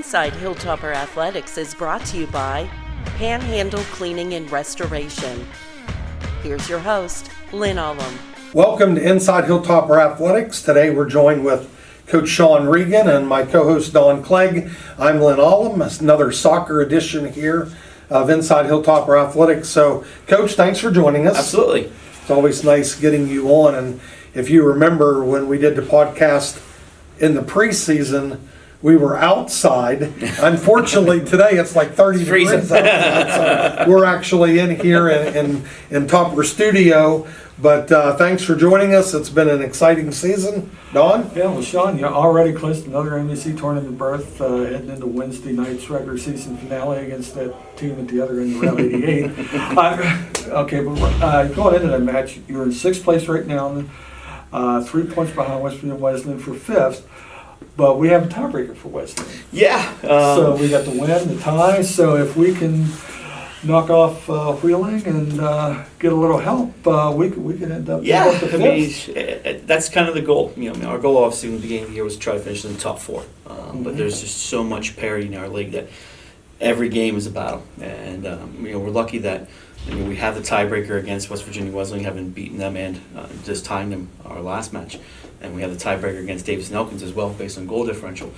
Inside Hilltopper Athletics is brought to you by Panhandle Cleaning and Restoration. Here's your host, Lynn Ullum. Welcome to Inside Hilltopper Athletics. Today we're joined with Coach Sean Regan and my co-host Don Clegg. I'm Lynn Ullum. It's another soccer edition here of Inside Hilltopper Athletics. So, Coach, thanks for joining us. Absolutely. It's always nice getting you on. And if you remember when we did the podcast in the preseason, we were outside. Unfortunately, today it's like 30 degrees outside. So we're actually in here in Topper Studio. But thanks for joining us. It's been an exciting season. Don? Yeah, well, Sean, you're already close to another MEC tournament berth, heading into Wednesday night's regular season finale against that team at the other end of Route 88. Going into that match, you're in sixth place right now, 3 points behind West Virginia Wesleyan for fifth. But we have a tiebreaker for Wesleyan. Yeah. So we got the win, the tie. So if we can knock off Wheeling and get a little help, we could end up. Yeah, I mean, that's kind of the goal. Our goal obviously in the beginning of the year was to try to finish in the top four. But there's just so much parity in our league that every game is a battle. And we're lucky that we have the tiebreaker against West Virginia Wesleyan, having beaten them and just tying them our last match. And we have the tiebreaker against Davis and Elkins as well, based on goal differential.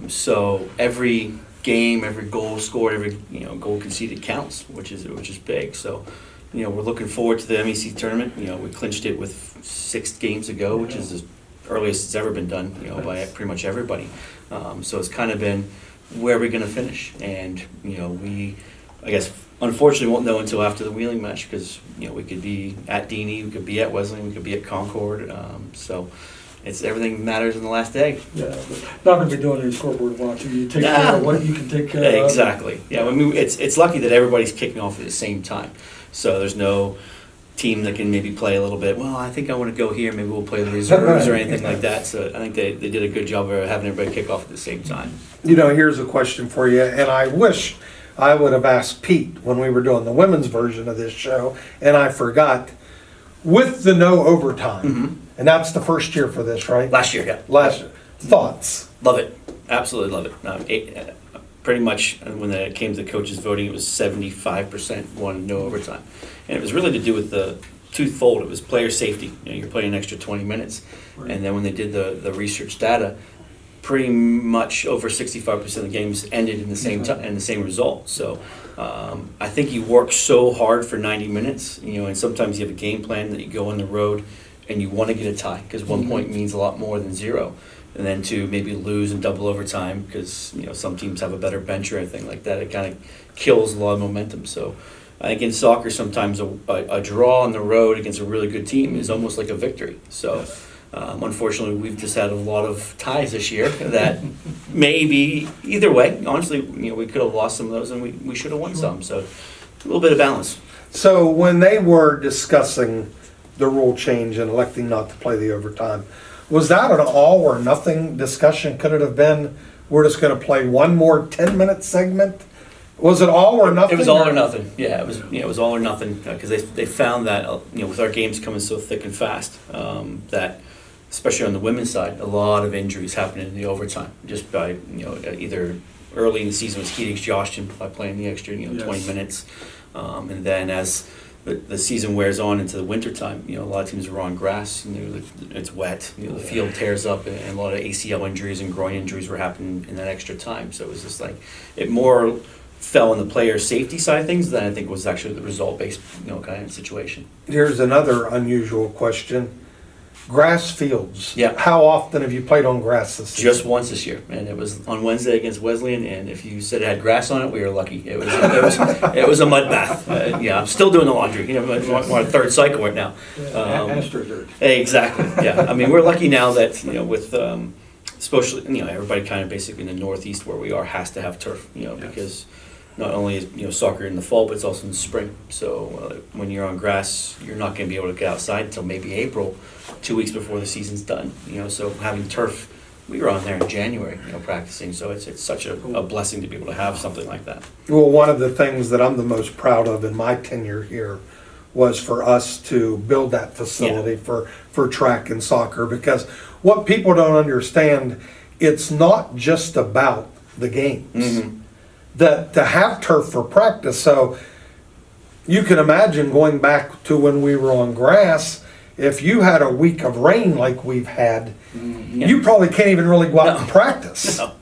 So every game, every goal scored, every goal conceded counts, which is big. So we're looking forward to the MEC tournament. We clinched it with 6 games ago, which is the earliest it's ever been done. By pretty much everybody. So it's kind of been where we're going to finish, and I guess unfortunately won't know until after the Wheeling match, because we could be at Deany, we could be at Wesleyan, we could be at Concord. So it's everything matters in the last day. Yeah, but not going to be doing any scoreboard watching. You take care of what you can take care of. Exactly. Yeah, I mean it's lucky that everybody's kicking off at the same time, so there's no team that can maybe play a little bit. Well, I think I want to go here. Maybe we'll play the reserves or anything like that. So I think they did a good job of having everybody kick off at the same time. Here's a question for you, and I wish I would have asked Pete when we were doing the women's version of this show, and I forgot. With the no overtime, and that's the first year for this, right? Last year, yeah. Thoughts? Love it. Absolutely love it. Pretty much when it came to the coaches voting, it was 75% wanted no overtime. And it was really to do with the twofold. It was player safety. You're playing an extra 20 minutes. Right. And then when they did the research data, pretty much over 65% of the games ended in the same time and the same result. So I think you work so hard for 90 minutes, and sometimes you have a game plan that you go on the road and you want to get a tie, because 1 point means a lot more than 0. And then to maybe lose in double overtime because some teams have a better bench or anything like that, it kind of kills a lot of momentum. So I think in soccer sometimes a draw on the road against a really good team is almost like a victory. So unfortunately we've just had a lot of ties this year that maybe either way, honestly, we could have lost some of those and we should have won some. So a little bit of balance. So when they were discussing the rule change and electing not to play the overtime, was that an all or nothing discussion? Could it have been, we're just going to play one more 10-minute segment? Was it all or nothing? It was all or nothing. Yeah, it was all or nothing, because they found that with our games coming so thick and fast, that especially on the women's side, a lot of injuries happen in the overtime just by either early in the season was heat exhaustion by playing the extra 20 minutes, and then as the season wears on into the wintertime, a lot of teams are on grass. It's wet. The field tears up, and a lot of ACL injuries and groin injuries were happening in that extra time. So it was just like it more fell on the player safety side of things than I think was actually the result-based kind of situation. Here's another unusual question. Grass fields. Yeah. How often have you played on grass this season? Just once this year, and it was on Wednesday against Wesleyan. And if you said it had grass on it, we were lucky. It was a mud bath. I'm still doing the laundry. We're on 3rd cycle right now. Astroturf. Exactly. Yeah. I mean, we're lucky now that with especially everybody kind of basically in the Northeast where we are has to have turf. Because not only is soccer in the fall, but it's also in the spring. So when you're on grass, you're not going to be able to get outside until maybe April, 2 weeks before the season's done. So having turf, we were on there in January, practicing. So it's such a blessing to be able to have something like that. Well, one of the things that I'm the most proud of in my tenure here was for us to build that facility for track and soccer, because what people don't understand, it's not just about the games. Mm-hmm. That to have turf for practice. So you can imagine going back to when we were on grass, if you had a week of rain like we've had, you probably can't even really go out and practice. No.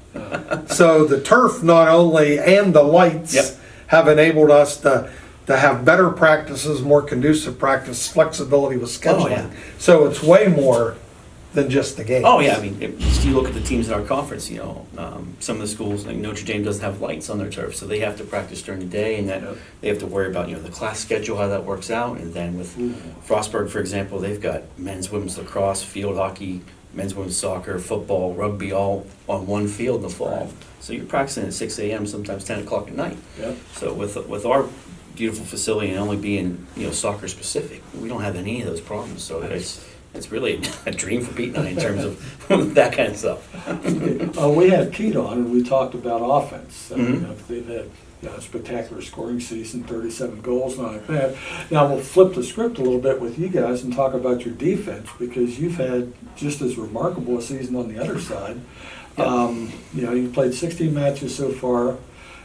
So the turf not only, and the lights Yep. have enabled us to have better practices, more conducive practice, flexibility with scheduling. Oh, yeah. So it's way more than just the game. Oh, yeah, I mean, if you look at the teams in our conference, some of the schools, like Notre Dame doesn't have lights on their turf, so they have to practice during the day, and then they have to worry about, the class schedule, how that works out, and then with Frostburg, for example, they've got men's, women's lacrosse, field hockey, men's, women's soccer, football, rugby, all on one field in the fall. Right. So you're practicing at 6 a.m., sometimes 10 o'clock at night. Yep. So with our beautiful facility and only being, soccer specific, we don't have any of those problems, so it's really a dream for Pete and I in terms of that kind of stuff. We had Pete on and we talked about offense. Mhm. They've had a spectacular scoring season, 37 goals, not like that. Now we'll flip the script a little bit with you guys and talk about your defense, because you've had just as remarkable a season on the other side. You've played 16 matches so far,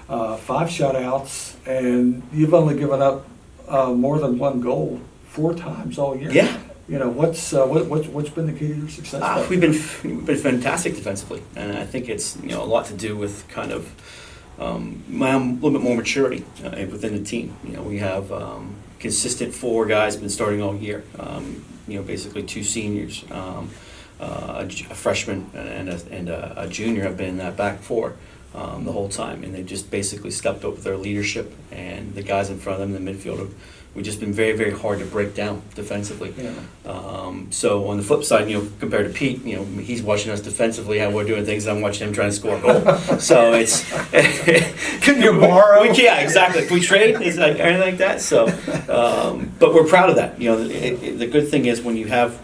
5 shutouts, and you've only given up more than 1 goal 4 times all year. Yeah. What's been the key to your success? We've been fantastic defensively, and I think it's a lot to do with kind of a little bit more maturity within the team. We have consistent 4 guys been starting all year. Basically 2 seniors, a freshman and a junior have been in that back 4 the whole time, and they've just basically stepped up with their leadership, and the guys in front of them, the midfield, we've just been very, very hard to break down defensively. Yeah. So on the flip side, compared to Pete, he's watching us defensively, how we're doing things, and I'm watching him trying to score a goal. So it's Can you borrow? yeah, exactly. Can we trade? It's like anything like that. So, but we're proud of that. The good thing is when you have,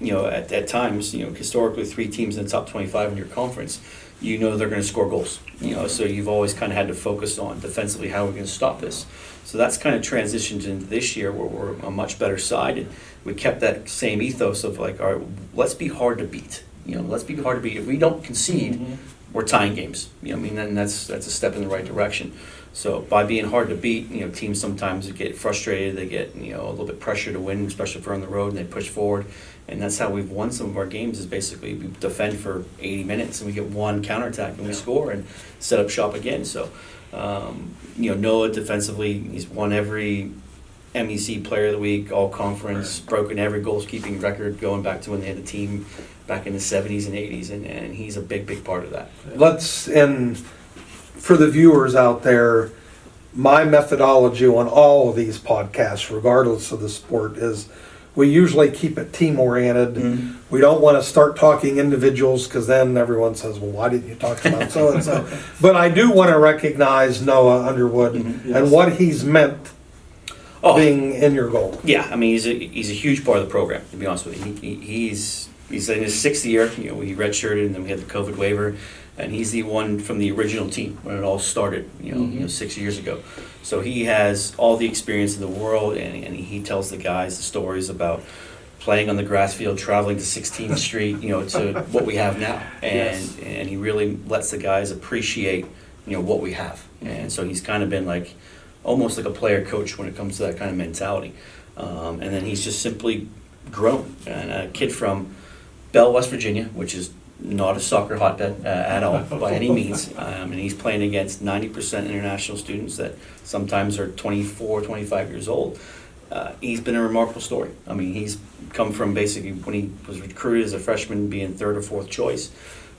at times, historically 3 teams in the top 25 in your conference, they're going to score goals. So you've always kind of had to focus on defensively, how are we going to stop this? So that's kind of transitioned into this year where we're a much better side, and we kept that same ethos of like, all right, let's be hard to beat. Let's be hard to beat. If we don't concede, we're tying games. Then that's a step in the right direction. So by being hard to beat, teams sometimes get frustrated. They get a little bit pressure to win, especially if we're on the road, and they push forward. And that's how we've won some of our games. Is basically we defend for 80 minutes and we get 1 counterattack and we score and set up shop again. So Noah defensively, he's won every MEC Player of the Week, all conference, broken every goalkeeping record going back to when they had the team back in the 70s and 80s, and he's a big part of that. And for the viewers out there, my methodology on all of these podcasts, regardless of the sport, is we usually keep it team oriented. Mm-hmm. We don't want to start talking individuals, because then everyone says, well, why didn't you talk about so and so? But I do want to recognize Noah Underwood and what he's meant being in your goal. Yeah, I mean, he's a huge part of the program, to be honest with you. He's in his 6th year. We redshirted, and then we had the COVID waiver, and he's the one from the original team when it all started. 6 years ago. So he has all the experience in the world, and he tells the guys the stories about playing on the grass field, traveling to 16th Street, to what we have now, and he really lets the guys appreciate, what we have. And so he's kind of been like almost like a player coach when it comes to that kind of mentality. And then he's just simply grown. And a kid from Bell, West Virginia, which is not a soccer hotbed at all by any means. And he's playing against 90% international students that sometimes are 24, 25 years old. He's been a remarkable story. I mean, he's come from basically when he was recruited as a freshman being 3rd or 4th choice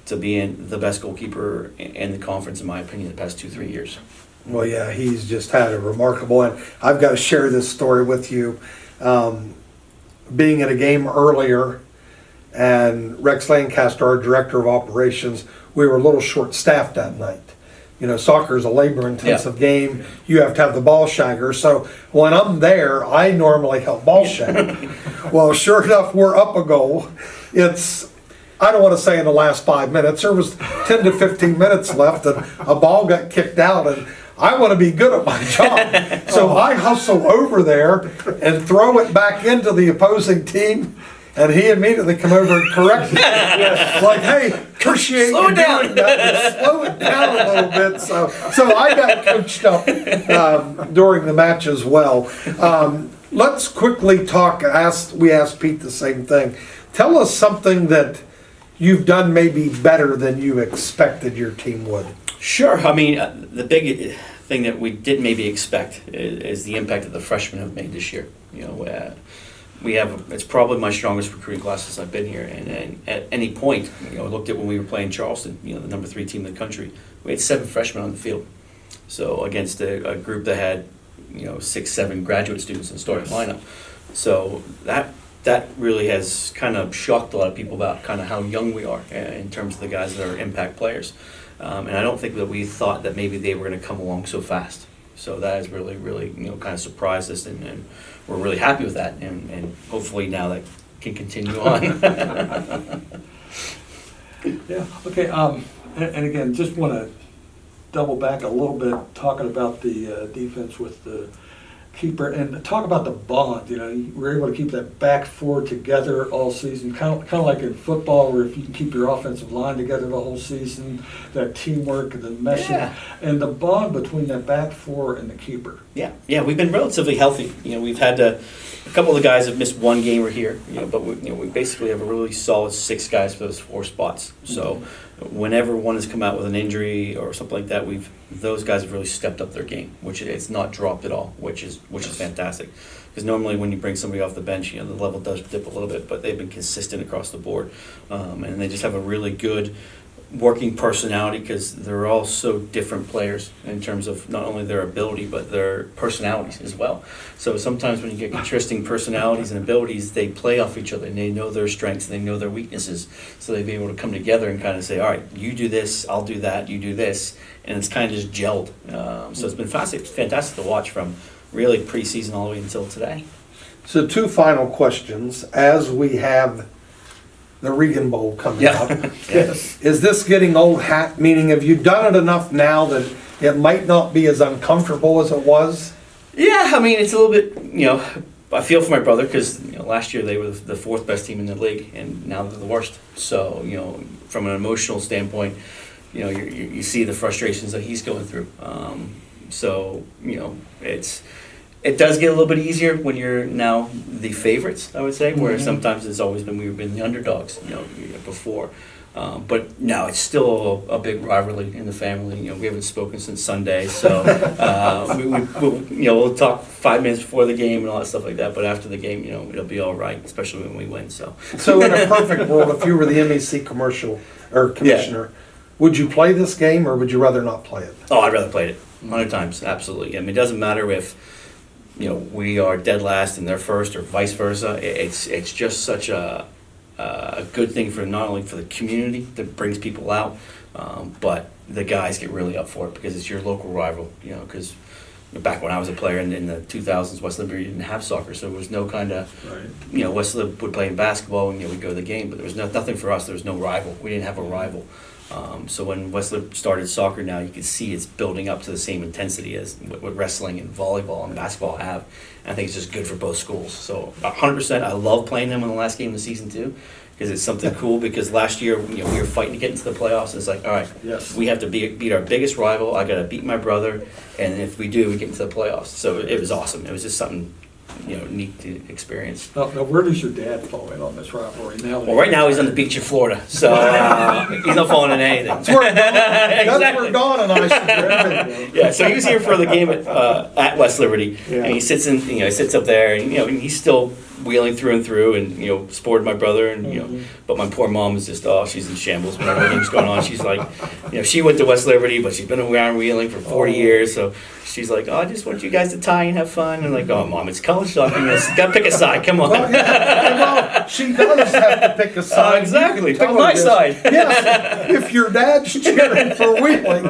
to being the best goalkeeper in the conference, in my opinion, the past 2-3 years. Well, yeah, he's just had a remarkable, and I've got to share this story with you. Being at a game earlier, and Rex Lancaster, our director of operations, we were a little short-staffed that night. Soccer is a labor-intensive game. You have to have the ball shagger. So when I'm there, I normally help ball shag. Well, sure enough, we're up a goal. I don't want to say in the last 5 minutes. There was 10 to 15 minutes left, and a ball got kicked out, and I want to be good at my job. So I hustle over there and throw it back into the opposing team. And he immediately come over and correct me. Like, hey, appreciate Slow you it down. doing that. Slow it down a little bit. So I got coached up during the match as well. Let's quickly talk. We asked Pete the same thing. Tell us something that you've done maybe better than you expected your team would. Sure. I mean, the big thing that we didn't maybe expect is the impact that the freshmen have made this year. It's probably my strongest recruiting class since I've been here. And at any point, I looked at when we were playing Charleston, the number 3 team in the country, we had 7 freshmen on the field. So against a group that had 6, 7 graduate students in the starting lineup. So that really has kind of shocked a lot of people about kind of how young we are in terms of the guys that are impact players. And I don't think that we thought that maybe they were going to come along so fast. So that has really, really, kind of surprised us, and we're really happy with that. And hopefully now that can continue on. Yeah, okay, and again, just want to double back a little bit, talking about the defense with the keeper, and talk about the bond. You were able to keep that back 4 together all season, kind of like in football, where if you can keep your offensive line together the whole season, that teamwork and the meshing, and the bond between that back 4 and the keeper. Yeah, we've been relatively healthy. We've had a couple of the guys have missed one game or here, but we basically have a really solid 6 guys for those 4 spots. So whenever one has come out with an injury or something like that, those guys have really stepped up their game, which it's not dropped at all, which is fantastic. Because normally when you bring somebody off the bench, the level does dip a little bit, but they've been consistent across the board, and they just have a really good working personality, because they're all so different players in terms of not only their ability but their personalities as well. So sometimes when you get interesting personalities and abilities, they play off each other, and they know their strengths and they know their weaknesses, so they'd be able to come together and kind of say, all right, you do this, I'll do that, you do this, and it's kind of just gelled. So it's been fantastic to watch from really preseason all the way until today. So 2 final questions. As we have the Regan Bowl coming up. Yes. Is this getting old hat? Meaning, have you done it enough now that it might not be as uncomfortable as it was? Yeah, I mean, it's a little bit, I feel for my brother, because last year they were the 4th best team in the league, and now they're the worst. So, from an emotional standpoint, you see the frustrations that he's going through. So, it does get a little bit easier when you're now the favorites, I would say, where sometimes it's always been we've been the underdogs, before. But no, it's still a big rivalry in the family. We haven't spoken since Sunday, so we'll talk 5 minutes before the game and all that stuff like that. But after the game, it'll be all right, especially when we win. So in a perfect world, if you were the MEC commissioner, would you play this game, or would you rather not play it? Oh, I'd rather play it 100 times, absolutely. I mean, it doesn't matter if we are dead last and they're first, or vice versa. It's just such a good thing for not only for the community that brings people out, but the guys get really up for it because it's your local rival. Because back when I was a player in the 2000s, West Liberty didn't have soccer, so there was no kind of West Liberty would play in basketball and we'd go to the game, but there was nothing for us. There was no rival. We didn't have a rival. So when West Liberty started soccer now, you can see it's building up to the same intensity as what wrestling and volleyball and basketball have. And I think it's just good for both schools. So 100%, I love playing them in the last game of the season too, because it's something cool. Because last year, we were fighting to get into the playoffs. It's like, all right, we have to beat our biggest rival. I got to beat my brother, and if we do, we get into the playoffs. So it was awesome. It was just something neat to experience. Now, where does your dad fall in on this rivalry now? Well, right now he's on the beach in Florida, so he's not falling in anything. That's where Dawn and I should Yeah, so he was here for the game at West Liberty, and he sits up there, and he's still wheeling through and through, and supported my brother, and but my poor mom is just she's in shambles whenever the game's going on. She's like, she went to West Liberty, but she's been around wheeling for 40 years, so she's like, I just want you guys to tie and have fun, and like, Mom, it's college soccer, you gotta pick a side, come on. Well, she does have to pick a side. Exactly, pick my side. Yes, if your dad's cheering for Wheeling,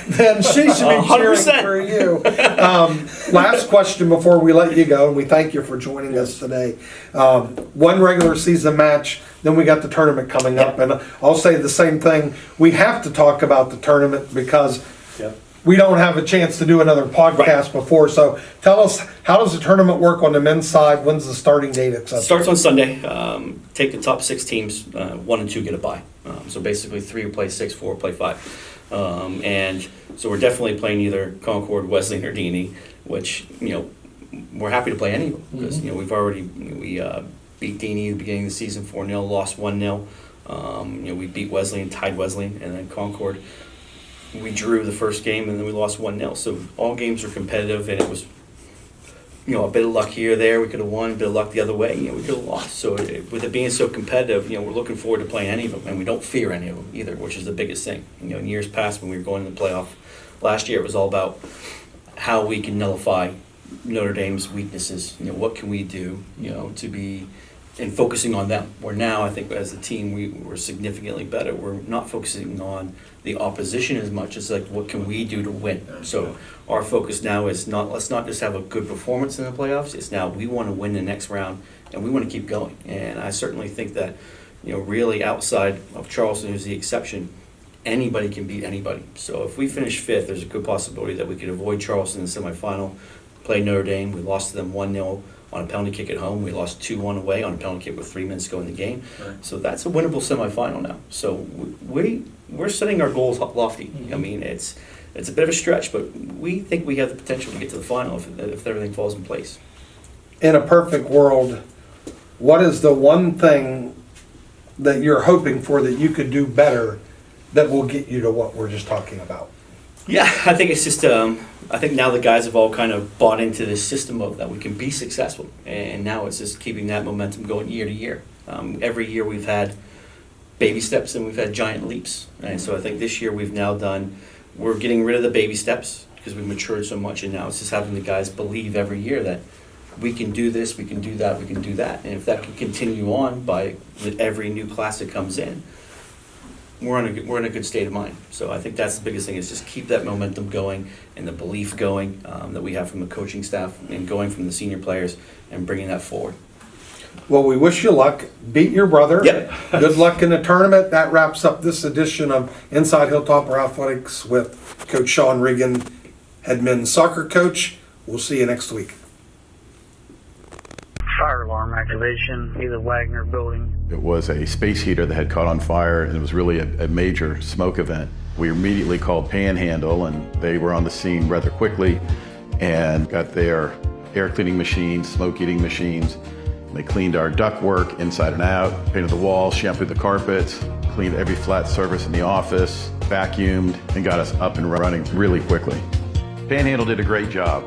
then she should be 100%. cheering for you. Last question before we let you go, and we thank you for joining us today. One regular season match, then we got the tournament coming up, and I'll say the same thing. We have to talk about the tournament because we don't have a chance to do another podcast before. So tell us, how does the tournament work on the men's side? When's the starting date, et cetera? Starts on Sunday. Take the top 6 teams. 1 and 2 get a bye. So basically 3 will play 6, 4 will play 5. And so we're definitely playing either Concord, Wesleyan, or Deany, which, we're happy to play any of them because, we've already, beat Deany at the beginning of the season 4-0, lost 1-0. We beat Wesleyan, tied Wesleyan, and then Concord. We drew the first game and then we lost 1-0. So all games are competitive, and it was, a bit of luck here or there. We could have won, a bit of luck the other way. We could have lost. So with it being so competitive, we're looking forward to playing any of them, and we don't fear any of them either, which is the biggest thing. In years past when we were going to the playoff, last year it was all about how we can nullify Notre Dame's weaknesses. What can we do, to be, and focusing on them. Where now, I think as a team, we're significantly better. We're not focusing on the opposition as much as like what can we do to win. So our focus now is let's not just have a good performance in the playoffs. It's now we want to win the next round and we want to keep going. And I certainly think that, really outside of Charleston, who's the exception, anybody can beat anybody. So if we finish 5th, there's a good possibility that we could avoid Charleston in the semifinal, play Notre Dame. We lost to them 1-0 on a penalty kick at home. We lost 2-1 away on a penalty kick with 3 minutes to go in the game. Right. So that's a winnable semifinal now. So we're setting our goals lofty. I mean, it's a bit of a stretch, but we think we have the potential to get to the final if everything falls in place. In a perfect world, what is the one thing that you're hoping for that you could do better that will get you to what we're just talking about? Yeah, I think it's just, I think now the guys have all kind of bought into this system of that we can be successful. And now it's just keeping that momentum going year to year. Every year we've had baby steps and we've had giant leaps. And so I think this year we're getting rid of the baby steps because we've matured so much. And now it's just having the guys believe every year that we can do this, we can do that, we can do that. And if that can continue on by every new class that comes in, we're in a good state of mind. So I think that's the biggest thing is just keep that momentum going and the belief going that we have from the coaching staff and going from the senior players and bringing that forward. Well, we wish you luck. Beat your brother. Yep. Good luck in the tournament. That wraps up this edition of Inside Hilltopper Athletics with Coach Sean Regan, head men's soccer coach. We'll see you next week. Fire alarm activation, either Wagner building. It was a space heater that had caught on fire, and it was really a major smoke event. We immediately called Panhandle, and they were on the scene rather quickly and got their air cleaning machines, smoke eating machines. They cleaned our ductwork inside and out, painted the walls, shampooed the carpets, cleaned every flat surface in the office, vacuumed, and got us up and running really quickly. Panhandle did a great job.